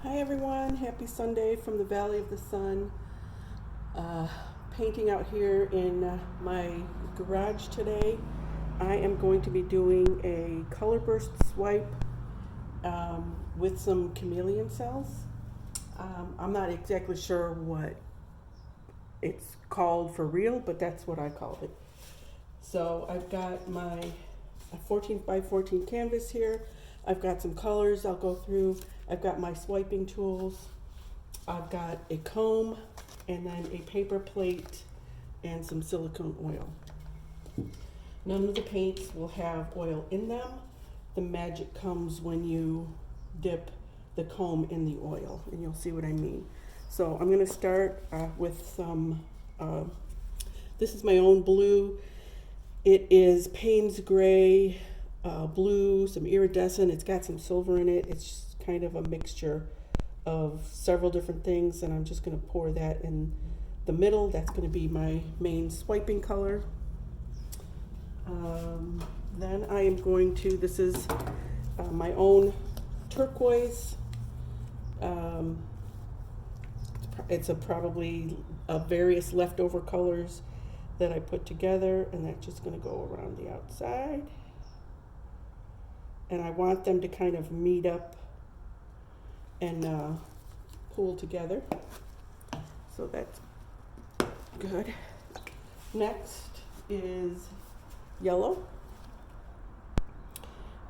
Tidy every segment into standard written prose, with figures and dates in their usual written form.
Hi everyone, happy Sunday from the Valley of the Sun. Painting out here in my garage today. I am going to be doing a color burst swipe with some chameleon cells. I'm not exactly sure what it's called for real, but that's what I called it. So I've got my 14 by 14 canvas here. I've got some colors I'll go through. I've got my swiping tools. I've got a comb and then a paper plate and some silicone oil. None of the paints will have oil in them. The magic comes when you dip the comb in the oil, and you'll see what I mean. So I'm going to start with some, this is my own blue. It is Payne's Gray, blue, some iridescent. It's got some silver in it. It's kind of a mixture of several different things, and I'm just going to pour that in the middle. That's going to be my main swiping color. Then I am going to, this is my own turquoise. It's probably various leftover colors that I put together, and that's just going to go around the outside. And I want them to kind of meet up and pool together. So that's good. Next is yellow.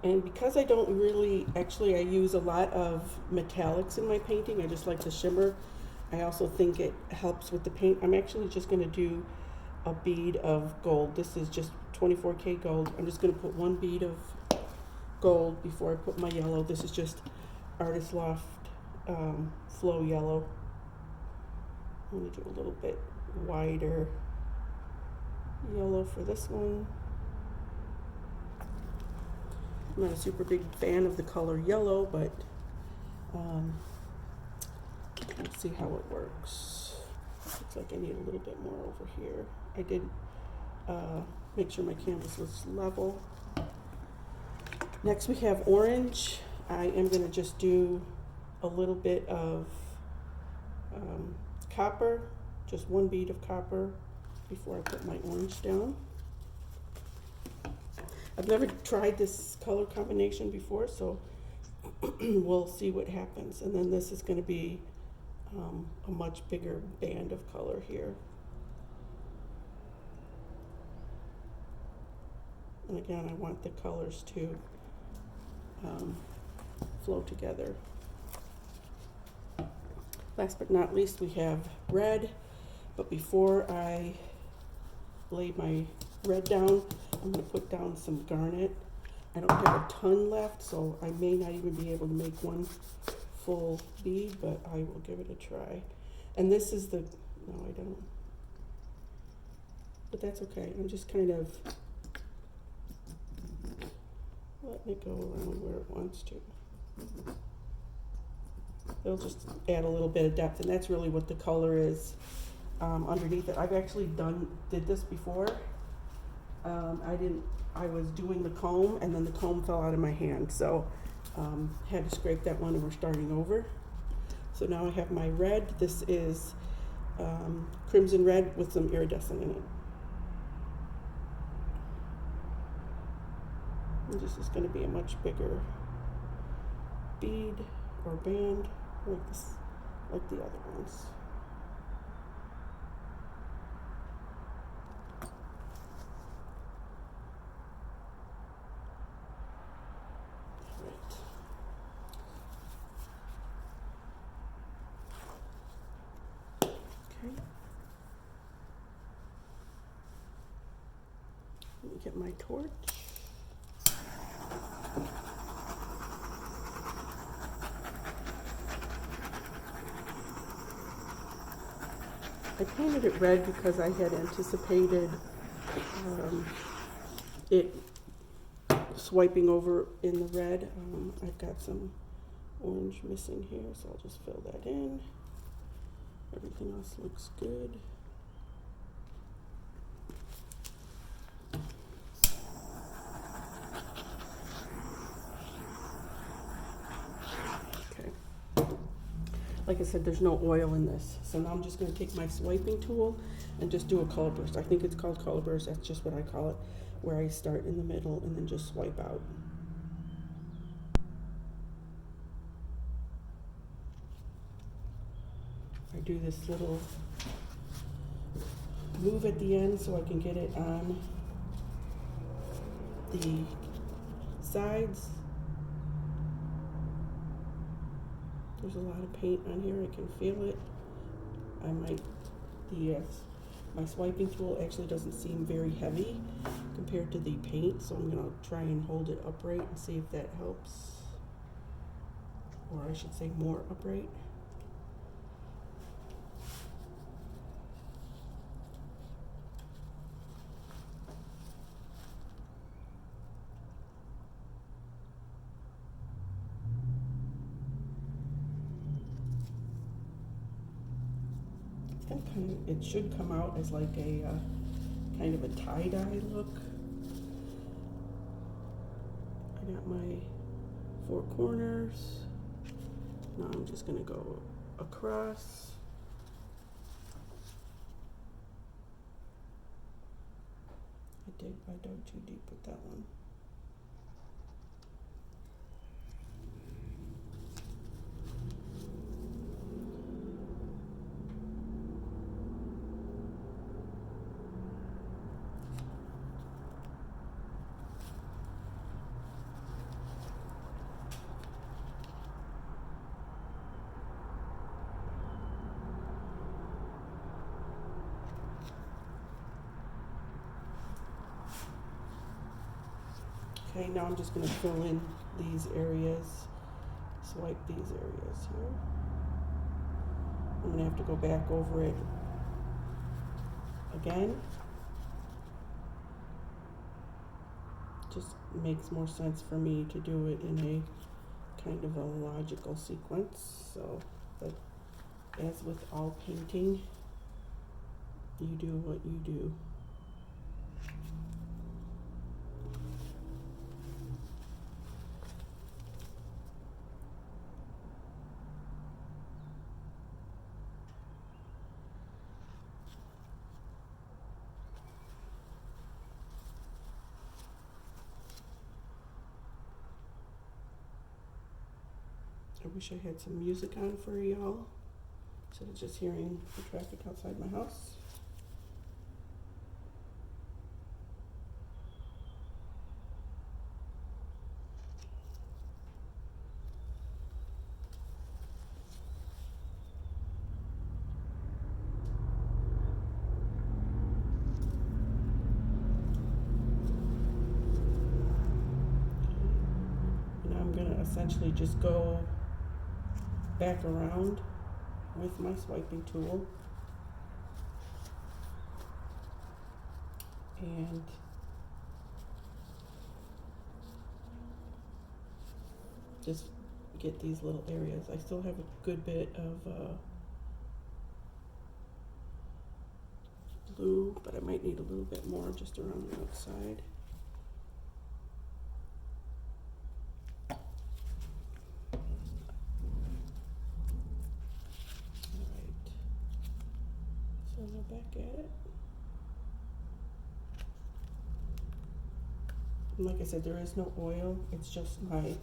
And because I don't really, actually I use a lot of metallics in my painting. I just like the shimmer. I also think it helps with the paint. I'm actually just going to do a bead of gold. This is just 24K gold. I'm just going to put one bead of gold before I put my yellow. This is just Artist Loft Flow Yellow. I'm going to do a little bit wider yellow for this one. I'm not a super big fan of the color yellow, but let's see how it works. Looks like I need a little bit more over here. I did make sure my canvas was level. Next we have orange. I am going to just do a little bit of copper, just one bead of copper before I put my orange down. I've never tried this color combination before, so we'll see what happens. And then this is going to be a much bigger band of color here. And again, I want the colors to flow together. Last but not least, we have red. But before I lay my red down, I'm going to put down some garnet. I don't have a ton left, so I may not even be able to make one full bead, but I will give it a try. And this is the, no, I don't. But that's okay. I'm just kind of letting it go around where it wants to. It'll just add a little bit of depth, and that's really what the color is underneath it. I've actually did this before. I was doing the comb, and then the comb fell out of my hand, so had to scrape that one, and we're starting over. So now I have my red. This is crimson red with some iridescent in it. And this is going to be a much bigger bead or band like this, like the other ones. Let me get my torch. I painted it red because I had anticipated it swiping over in the red. I've got some orange missing here, so I'll just fill that in. Everything else looks good. like I said, there's no oil in this. So now I'm just gonna take my swiping tool and just do a color burst. I think it's called color burst, that's just what I call it, where I start in the middle and then just swipe out. I do this little move at the end so I can get it on the sides. There's a lot of paint on here, I can feel it. My swiping tool actually doesn't seem very heavy compared to the paint, so I'm gonna try and hold it upright and see if that helps. Or I should say more upright. It should come out as like a kind of a tie-dye look. I got my 4 corners. Now I'm just gonna go across. I dug too deep with that one. Okay, now I'm just going to fill in these areas, swipe these areas here. I'm going to have to go back over it again. Just makes more sense for me to do it in a kind of a logical sequence. So, but as with all painting, you do what you do. I wish I had some music on for y'all, instead of just hearing the traffic outside my house. And I'm going to essentially just go back around with my swiping tool and just get these little areas. I still have a good bit of blue, but I might need a little bit more just around the outside. Back at it. And like I said, there is no oil. It's just my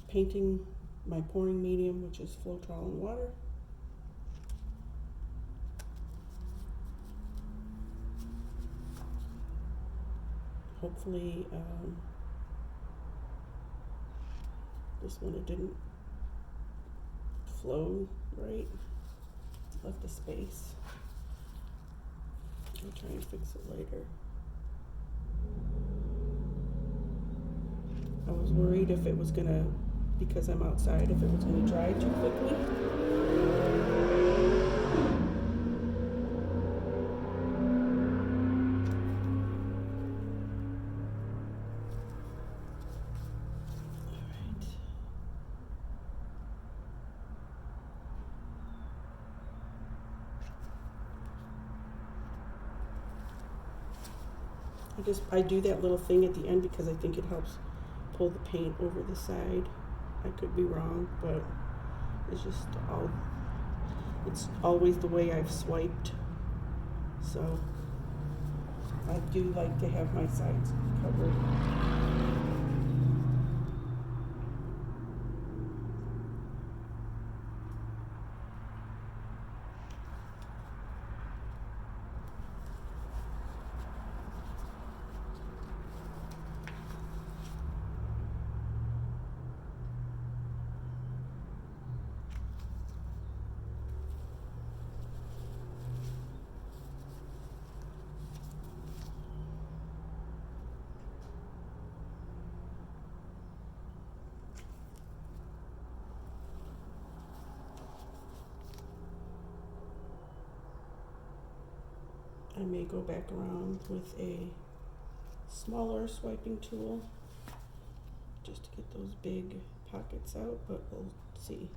painting, my pouring medium, which is Floetrol and water. Hopefully, this one, it didn't flow right. Left a space. I'll try and fix it later. I was worried if it was gonna, because I'm outside, if it was gonna dry too quickly. I do that little thing at the end because I think it helps pull the paint over the side. I could be wrong, but It's just it's always the way I've swiped. So I do like to have my sides covered. I may go back around with a smaller swiping tool just to get those big pockets out, but we'll see.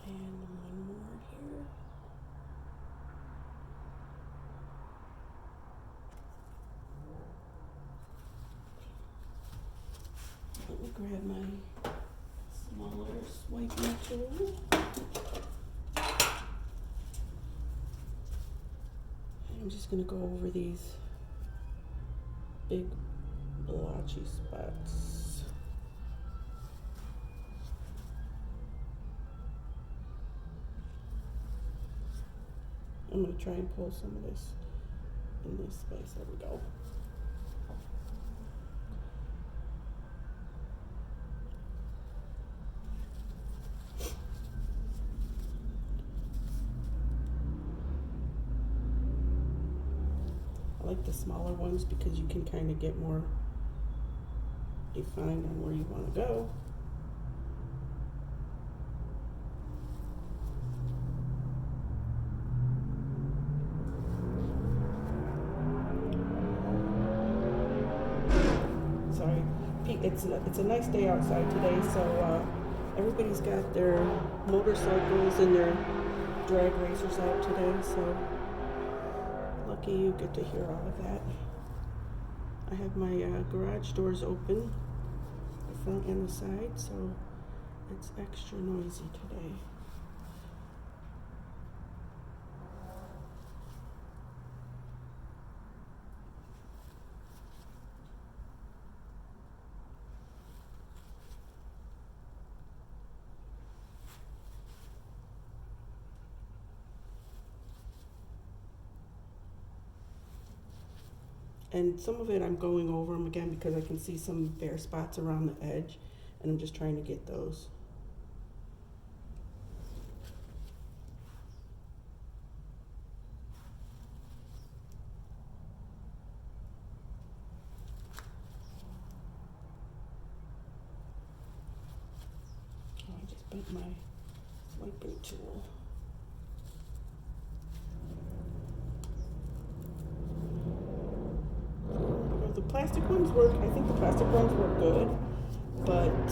And one more here. Let me grab my smaller swiping tool. I'm just going to go over these big blotchy spots. I'm going to try and pull some of this in this space. There we go. I like the smaller ones because you can kind of get more defined on where you want to go. Sorry, it's a nice day outside today, so everybody's got their motorcycles and their drag racers out today, so lucky you get to hear all of that. I have my garage doors open, the front and the side, so it's extra noisy today. And some of it I'm going over them again because I can see some bare spots around the edge, and I'm just trying to get those. Oh, I just bent my swiping tool. The plastic ones work. I think the plastic ones work good, but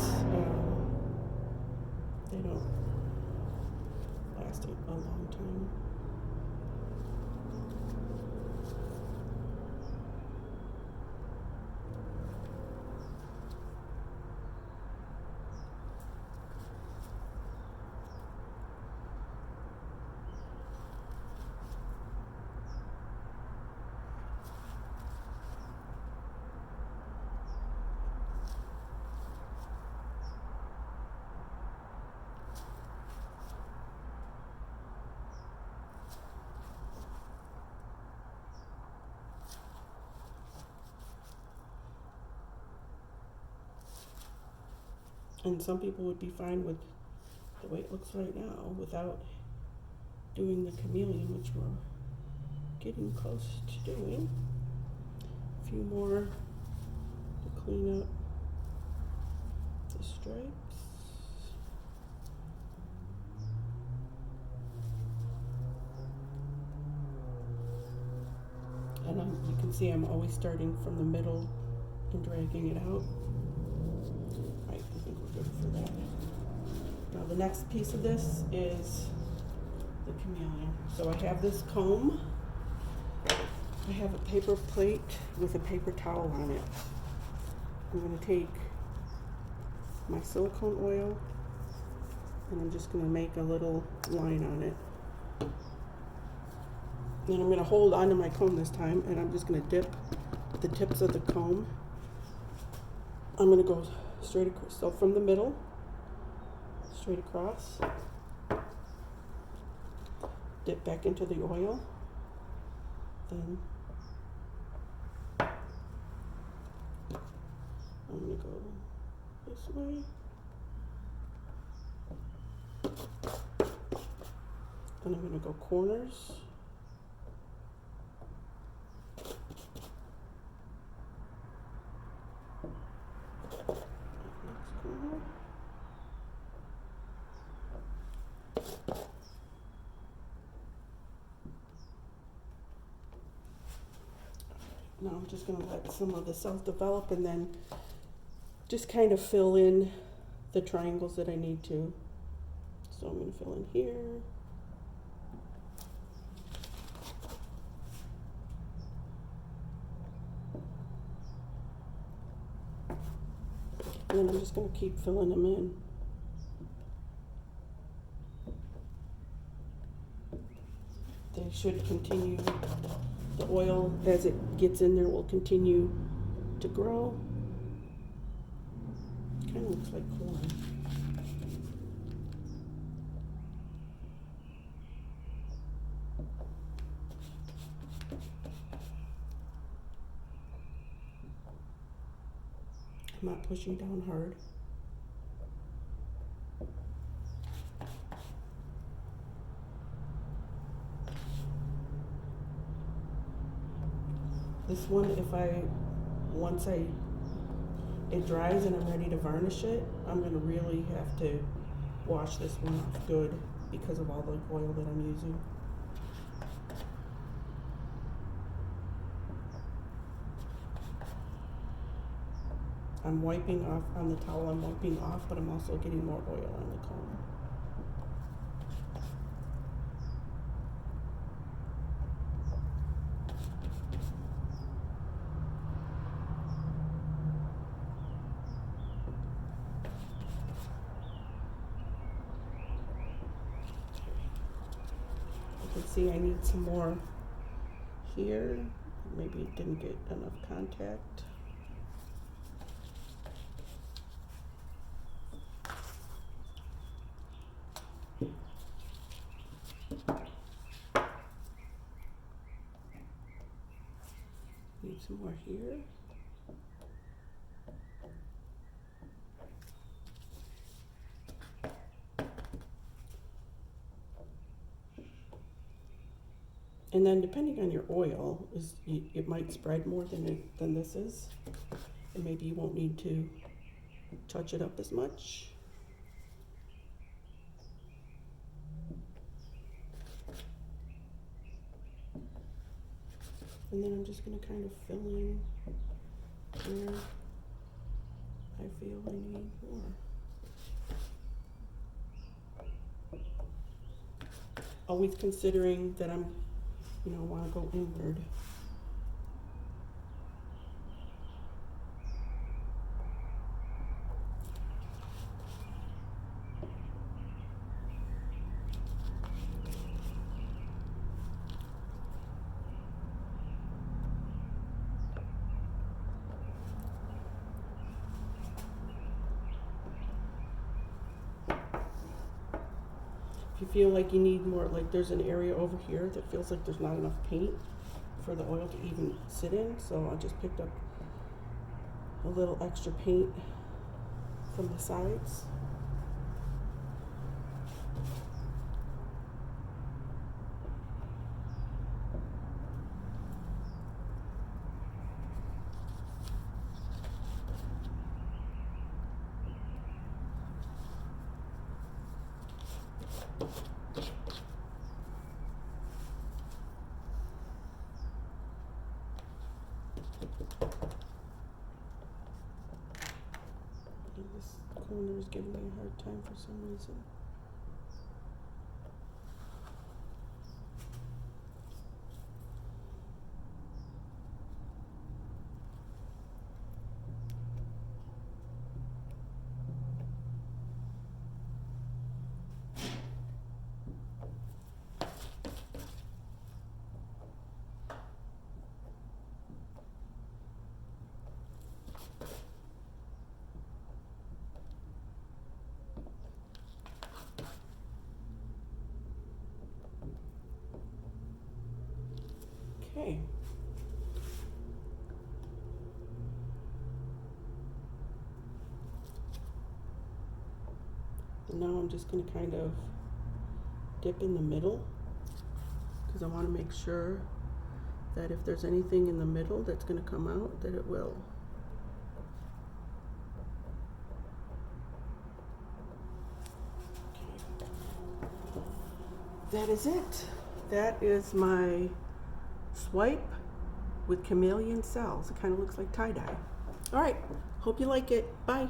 they don't last a long time. And some people would be fine with the way it looks right now without doing the chameleon, which we're getting close to doing. A few more to clean up the stripes. And you can see I'm always starting from the middle and dragging it out. I think we're good for that. Now the next piece of this is the chameleon. So I have this comb. I have a paper plate with a paper towel on it. I'm going to take my silicone oil and I'm just going to make a little line on it. Then I'm going to hold onto my comb this time and I'm just going to dip the tips of the comb. I'm going to go straight across, so from the middle, straight across, dip back into the oil, then I'm going to go this way, and I'm going to go corners. Now I'm just going to let some of the cells develop and then just kind of fill in the triangles that I need to. So I'm going to fill in here. And then I'm just going to keep filling them in. They should continue, the oil as it gets in there will continue to grow. Kind of looks like corn. I'm not pushing down hard. This one, once it dries and I'm ready to varnish it, I'm going to really have to wash this one off good because of all the oil that I'm using. I'm wiping off on the towel, I'm wiping off, but I'm also getting more oil on the comb. You can see I need some more here. Maybe it didn't get enough contact. Need some more here. And then depending on your oil, it might spread more than this is. And maybe you won't need to touch it up as much. And then I'm just going to kind of fill in where I feel I need more. Always considering that I'm, want to go inward. You feel like you need more, like there's an area over here that feels like there's not enough paint for the oil to even sit in, so I just picked up a little extra paint from the sides. this corner is giving me a hard time for some reason. Okay. And now I'm just going to kind of dip in the middle because I want to make sure that if there's anything in the middle that's going to come out, that it will. Okay. That is it. That is my swipe with chameleon cells. It kind of looks like tie-dye. All right, hope you like it. Bye.